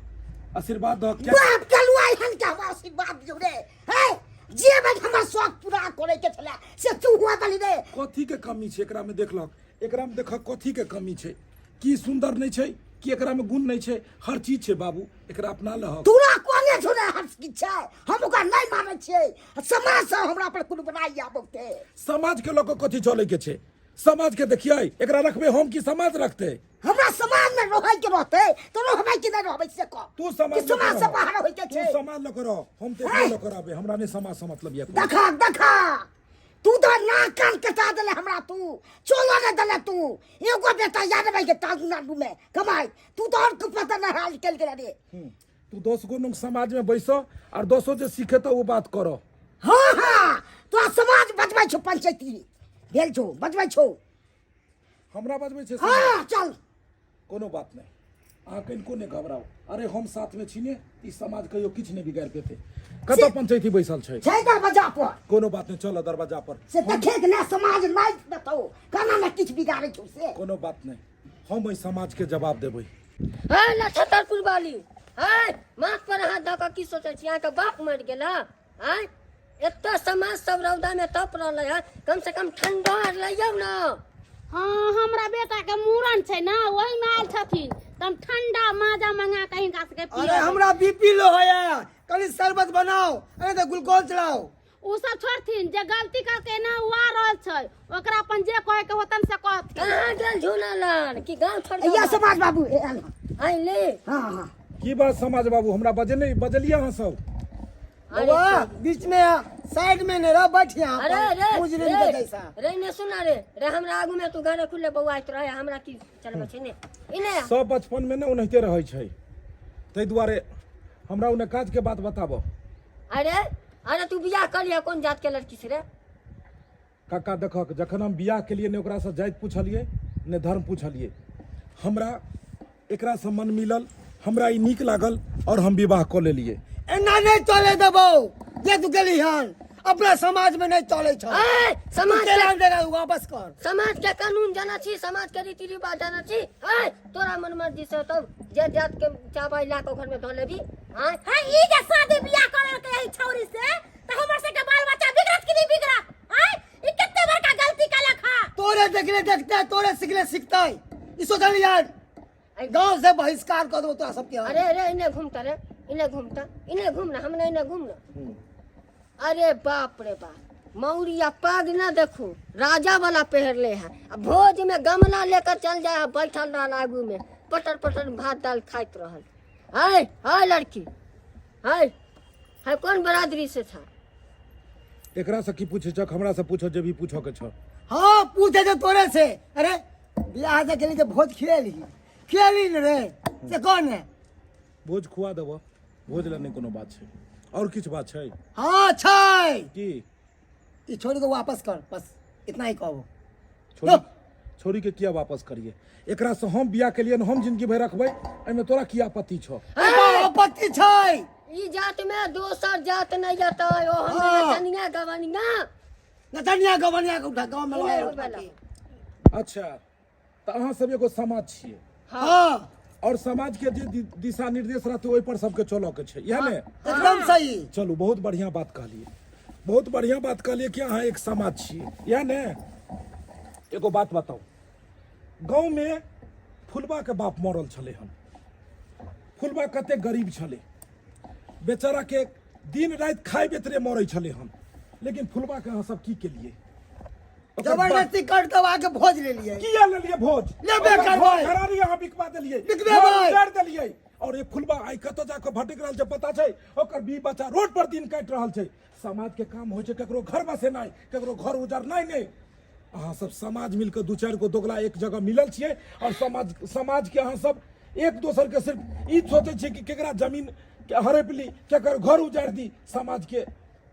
क्या बाप कलुआ हन का आशीर्वाद दियो रे हैं जे बन हमर शौक पूरा करे के छला से तू हुआ बली रे। कथी के कमी छै एकरा में? देखलक एकरा में देख कथी के कमी छै, की सुंदर नहीं छै कि एकरा में गुण नहीं छै? हर चीज छै बाबू, एकरा अपना लहक। तोरा कोने छोड़े हर की छै हम ओकरा नहीं मानै छियै। समाज से हमरा पर कोनो बनाई आबते समाज के लोग कथी चले के छै? समाज के देखिए एकरा रखबे हम की समाज रखते? हमरा समाज में रहै के रहते तो रहबै कि नहीं रहबै से कह। तू समाज से बाहर होय के छै। तू समाज ल करो हम ते ल कराबे, हमरा ने समाज से मतलब ये। देखा तू तो नाक कान कटा देले हमरा तू चोला ने देले तू एगो बेटा याद भाई के तामिलनाडु में कमाई तू तो और कुछ पता नहीं हाल चल के रे। तू 10 गो लोग समाज में बैसो और 200 जे सीखे तो वो बात करो। हां हां तो समाज बचबै छौ पंचायती भेल छौ बचबै छौ हमरा बचबै छै। हां चल कोनो बात नहीं, अहाँ कनिको नहीं घबराओ। अरे हम साथ में छी ने, ई समाज कहियो किछ नहीं बिगाड़ पेते। कत पंचायती बैसल छै? छै दरवाजा पर। कोनो बात नहीं, चलो दरवाजा पर से देखे के ना समाज नहीं बताओ काना में किछ बिगाड़े छौ से। कोनो बात नहीं, हम ई समाज के जवाब देबै। है ला छतरपुर वाली है माथ पर हाथ धऽ कऽ की सोचै छी? यहाँ के बाप मर गेला है एत्ता समाज सब रौदा में तप रहले है, कम से कम ठंडा लइयौ ना। हाँ हमरा बेटा के मूरन छै ना वही में आयल छथिन तम ठंडा माजा मंगा के हिनका सके पियो। अरे हमरा बीपी लो होया कनी शरबत बनाओ अरे तो ग्लूकोज चलाओ। उ सब छोड़थिन जे गलती करके ना हुआ रहल छै ओकरा अपन जे कहे के होतन से कहत। कहाँ गेल झूलालन कि गांव छोड़ या समाज बाबू आई ले। हां हां की बात समाज बाबू हमरा बजलिए अहाँ सब? बाबा बीच में साइड में नहीं रह, बैठ यहाँ अरे रे मुजरिम के जैसा। रे ने सुना रे रे हमरा आगू में तू घरे खुले बौआइत रहे हमरा की चलबे छै ने इने सब बचपन में ना ओनाहिते रहै छै, ताहि दुआरे हमरा उन्हें काज के बात बताबो। अरे तू बियाह करिया कोन जात के लड़की से रे? काका देखक, जखन हम बियाह के लिए ने ओकरा से जाति पूछलिए ने धर्म पूछलिए, हमरा एकरा से मन मिलल, हमरा ई नीक लागल और हम विवाह क लेलिए। एना नहीं चले देबो जे तू गेली हन, अपना समाज में नहीं चले छ। समाज के नाम देगा वापस कर। समाज के कानून जाना छी, समाज के रीति रिवाज जाना छी। तोरा मन मर्जी से तो जे जात के चावल ला के घर में धो लेबी। हां ई जे शादी बियाह करे के ई छौरी से त हमर से के बाल बच्चा बिगड़त कि नहीं बिगड़ा? हां ई कितने बड़का गलती कला खा। तोरे देखले देखते तोरे सिखले सिखते ई सोचल यार गांव से बहिष्कार कर दो तोरा सबके। अरे इने घूमता रे, इने घूमना हमने इने घूमना। अरे बाप रे बाप, मौरिया पाग ना देखो राजा वाला पहरले है। अब भोज में गमला लेकर चल जाए, बैठल रहल आगू में पटर पटर भात दाल खाइत रहल। हाय लड़की, हाय कौन बरादरी से था? एकरा से की पूछे छक, हमरा से पूछो जे भी पूछो के छ। हाँ पूछे जो तोरे से। अरे बियाह से गेली तो भोज खियाली न रे से कौन है? भोज खुआ देबो, भोज ला नहीं कोनो बात छै, और किछ बात छै? हाँ छै की ई छोरी को वापस कर, बस इतना ही कहो। छोरी के किया वापस करिए? एकरा से हम बियाह के लिए हम जिंदगी भर रखबै, एमे तोरा की आपत्ति छ? आपत्ति छै ई जात में दोसर जात नहीं जाता है। ओ हम नचनिया गवनिया के उठा गांव में लाया। अच्छा तो अहाँ सब एगो समाज छिए। हाँ और समाज के जे दिशा निर्देश रहते ओहि पर सबके चलो के छै, इहे ने? एकदम सही। चलू बहुत बढ़िया बात कहलिए, बहुत बढ़िया बात कहलिए कि अहाँ एक समाज छिए, इहे ने? एगो बात बताओ, गांव में फुलबा के बाप मरल छले हन। फुलबा कते गरीब छले, बेचारा के दिन रात खाए बेतरे मरे छले हन, लेकिन फुलबा के अहाँ सब की के लिए? जबरदस्ती कर के आके भोज ले लिए। किया ले लिए भोज? लेबे करबै। घरारी यहाँ बिकवा देलिए, बिकवेबै। उजाड़ देलिए। और एक फुलबा आई कतो जाके भटक रहल छै, पता छै? ओकर बी बच्चा रोड पर दिन काट रहल छै। समाज के काम होय छै, केकरो घर बसे नहीं, केकरो घर उजाड़ नहीं। अहाँ सब समाज मिलकर दू चार गो दोगला एक जगह मिलल छिए, और समाज के अहाँ सब एक दोसर के सिर्फ ई सोचे छिए कि केकरा जमीन के हड़प ली, केकर घर उजाड़ दी। समाज के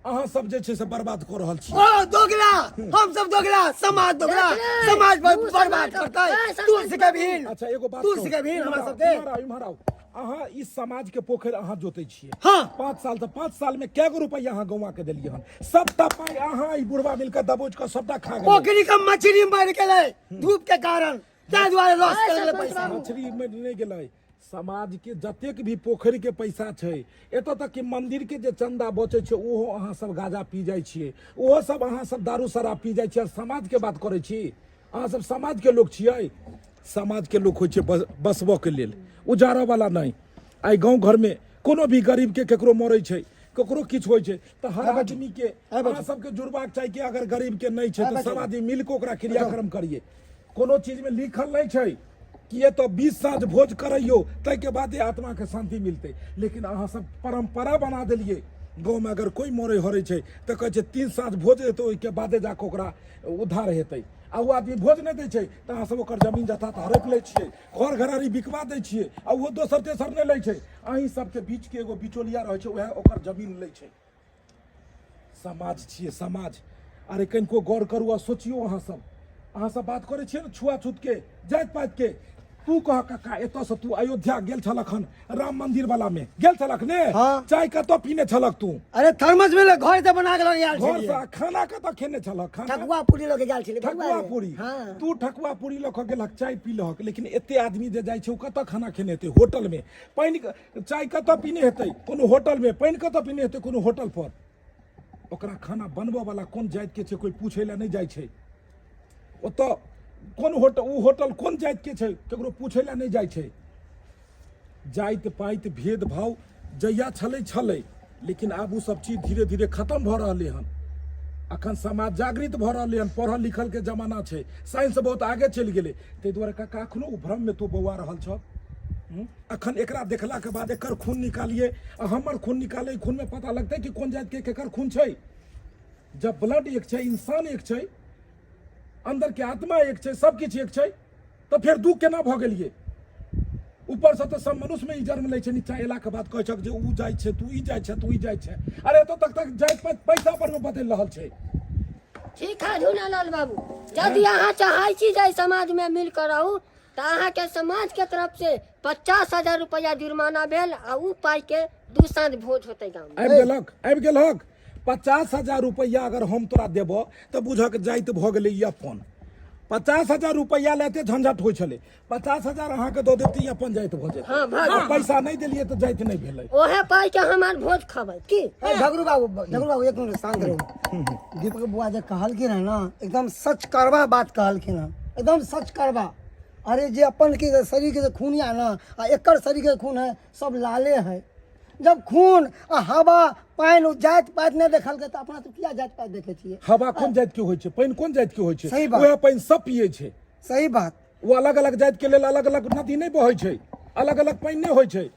अहाँ सब जे छै से बर्बाद कर रहल छी। दोगला, हम सब दोगला, समाज दोगला, समाज बर्बाद करता है। तुलसी के भीड़। अच्छा एगो बात, तुलसी के भीड़ हमरा सबके। इम्हर आओ। अहाँ इस समाज के पोखर अहाँ जोते छिए। हाँ 5 साल से 5 साल में कै गो रुपया अहाँ गंवा के देलिए हन? सबटा पाई अहाँ ई बुढ़वा मिलकर दबोच के सबटा खा गेलिए। पोखरी का मछली मर गेलै धूप के कारण, क्या द्वारे लॉस कर गेलै पैसा। मछली में नहीं गेलै, समाज के जतेक भी पोखरी के पैसा छै, एतऽ तक कि मंदिर के जे चंदा बचे छै ओहो अहाँ सब गाजा पी जाइ छिए, ओहो सब अहाँ सब दारू शराब पी जाइ छिए। समाज के बात करे छी? अहाँ सब समाज के लोग छिए? समाज के लोग होइ छै बसबो के लेल, उजाड़ा वाला नहीं। आई गांव घर में कोनो भी गरीब के केकरो मरे छै, केकरो किछ होइ छै, तो हर आदमी के अहाँ सबके जुड़बाक चाहिए कि अगर गरीब के नहीं छै तो सब आदमी मिल के ओकरा क्रियाक्रम करिए। कोनो चीज में लिखल नहीं छै कि ये तो 20 साँझ भोज करइयो तै के बाद आत्मा के शांति मिलते, लेकिन अहाँ सब परंपरा बना देलिए। गाँव में अगर कोई मरे हरे छै तो कहे 3 साँझ भोज हेतै, ओहिके बादे जाके ओकरा उद्धार हेतै। आ वो आदमी भोज नहीं दै छै तो अहाँ सब ओकर जमीन जथा हड़प लै छियै, घर घरारी बिकवा दै छियै, आ वो दोसर तेसर नहीं लै छै। अहीं सबके बीच के एगो बिचौलिया रहै छै, वएह ओकर जमीन लै छै। समाज छियै समाज। अरे कनिको गौर करू आ सोचियो। अहाँ सब बात करे छियै ने छुआछूत के, जात पात के। तू कह काका एतऽ से तू अयोध्या गेल छलक हन, राम मंदिर वाला में गेल छलक ने? हाँ। चाय कतऽ पीने छलक तू? अरे थर्मस में घर से बना के लग गेल घर छलिए। से खाना कतऽ खेने छलक? खाना ठकुआ पूरी लग गेल छलिए। ठकुआ पूरी। हाँ। तू ठकुआ पूरी लऽ कऽ गेलक, चाय पीलक, लेकिन एते आदमी जे जाइ छै ओ कतऽ खाना खेने हेतै? होटल में। पानि चाय कतऽ पीने हेतै? कोनो होटल में। पानि कतऽ पीने हेतै? कोनो होटल पर। ओकरा खाना बनबऽ वाला कोन जाति के छै कोई पूछे ला नहीं जाइ छै। ओतऽ कोन होटल, उ होटल कोन जाति के छै केकरो पूछे ला नहीं जाइ छै। जाति पाति भेदभाव जहिया छलै, लेकिन आब उ सब चीज धीरे धीरे खत्म भऽ रहलै हन। अखन समाज जागृत भऽ रहलै हन, पढ़ल लिखल के जमाना छै, साइंस बहुत आगे चलि गेलै। ताहि दुआरे काका अखनो उ भ्रम में तू बौआ रहल छ। अखन एकरा देखला के बाद एकर खून निकालिए आ हमर खून निकाले, खून में पता लगतै कि कोन जात के केकर खून छै। जब ब्लड एक छै, इंसान एक छै, अंदर के आत्मा एक छै, सब किछ एक छै, तो फिर दू केना भ गेलिए? ऊपर से तो सब मनुष्य में ही जन्म ले छै, नीचा एला के बाद कहै छै जे ऊ जाइ छै, तू ई जाइ छै, तू ई जाइ छै। अरे तो तक जाइत पाइत पैसा पर में बदल रहल छै। ठीक है झूलालाल बाबू, यदि अहाँ चाहै छी जे समाज में मिल कर रहू तो अहाँ के समाज के तरफ से 50,000 रुपया जुर्माना भेल आ ऊ पाई के दू साँझ भोज होते गाँव में। आबि गेलक 50,000 रुपया अगर हम तोरा देबो तो बुझक जाइत भ गेलै ई अपन। 50,000 रुपया लेते झंझट होइ छलै, 50,000 अहाँ के दो देती अपन जाइत भ जेतै। हाँ, भऽ आ पैसा नहीं देलिए तो जाइत नहीं भेलै। ओहे पाई के हमार भोज खबै की। झगड़ू बाबू एक मिनट शांत रहो। दीपक बुआ जे कहलखिन है ना, एकदम सच करवा बात कहलखिन है, एकदम सच करवा। अरे जे अपन के शरीर के खून या ना आ एकर शरीर के खून है सब लाले है। जब खून आ हवा पानी जात पात नहीं देखल के तो अपना तो किया जात पात देखे छिए। हवा कोन जात के होइ छै, पानी कोन जात के होइ छै? सही बात। ओहे पानी सब पिए छै। सही बात। वो अलग अलग जात के लेल अलग अलग नदी नहीं बहै छै, अलग अलग पानी नहीं होइ छै।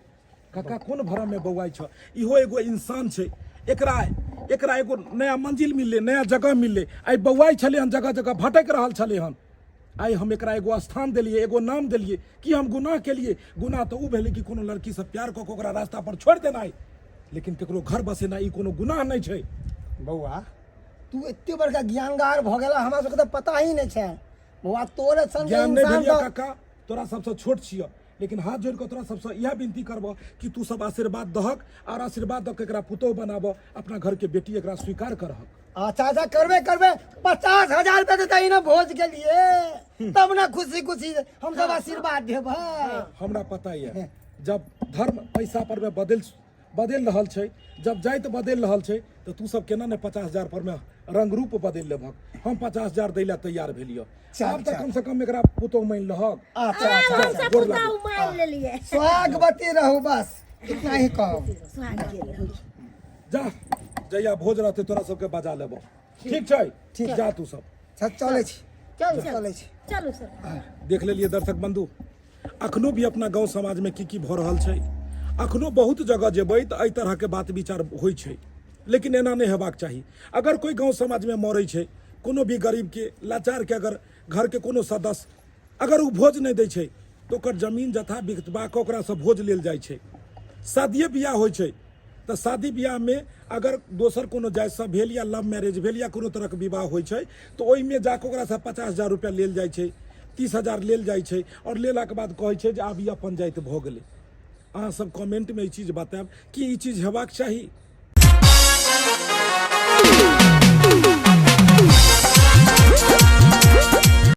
काका कोन भरम में बौआइ छ? इहो एगो इंसान छै। एकरा एगो नया मंजिल मिलले, नया जगह मिलले। आई बौआइ छले हन, जगह जगह भटक रहल छले हन। आई हम एकरा एगो स्थान देलिए, एगो नाम देलिए कि हम गुनाह के लिए। गुनाह तो ऊ भेलै कि कोनो लड़की से प्यार कऽ के ओकरा रास्ता पर छोड़ देनाइ, लेकिन केकरो घर बसेनाइ ई कोनो गुनाह नहीं छै। बउआ तू एते बड़का ज्ञानगार भ गेला, हमरा सबके तो पता ही नहीं छै। बउआ तोरे संग ज्ञान नहीं इंसान भेलिए तो काका, तोरा सबसे छोट छिय, लेकिन हाथ जोड़ के तोरा सबसे यह विनती करब कि तू सब आशीर्वाद दहक और आशीर्वाद दऽ के एकरा पुतौह बनाबह, अपना घर के बेटी एकरा स्वीकार करहक। अच्छा करबे 50,000 रुपया देते ना भोज के लिए, तब ना खुशी खुशी हम सब आशीर्वाद देब। हमरा पता है जब धर्म पैसा पर में बदल रहल छै, जब जाइत बदल रहल छै, तो तू सब केना ने 50,000 पर में रंग रूप बदल लेबहक। हम 50,000 दै ला तैयार भेलियो। अब तक कम से कम एकरा पुतौह मान लहक। हमसे पुतौह मान लेलिए। स्वागवती रहो, बस इतना ही कहो। जा जया भोज रहते तोरा सबके बजा लेबो, ठीक छै? ठीक, जा तू सब। चले छी, चले छी। चलू सर। देख लेलिए दर्शक बंधु, अखनो भी अपना गांव समाज में की भऽ रहल छै। अखनो बहुत जगह जेबै तऽ एहि तरह के बात विचार होइ छै, लेकिन एना नहीं हेबाक चाही। अगर कोई गांव समाज में मरै छै, कोनो भी गरीब के लाचार के अगर घर के कोनो सदस्य अगर उ भोज नहीं दै छै तो ओकर जमीन जथा बिकबा के ओकरा से भोज लेल जाइ छै। शादिये बियाह होइ छै तो शादी ब्याह में अगर दोसर कोनो जाति से भेल या लव मैरिज भेल या कोनो तरह के विवाह होइ छै तो ओहि में जाके ओकरा से 50,000 रुपया लेल जाइ छै, 30,000 लेल जाइ छै, और लेला के बाद कहै छै जे आब ई अपन जाति भऽ गेलै। अहाँ सब कमेंट में ई चीज बतायब कि ई चीज हेबाक चाही।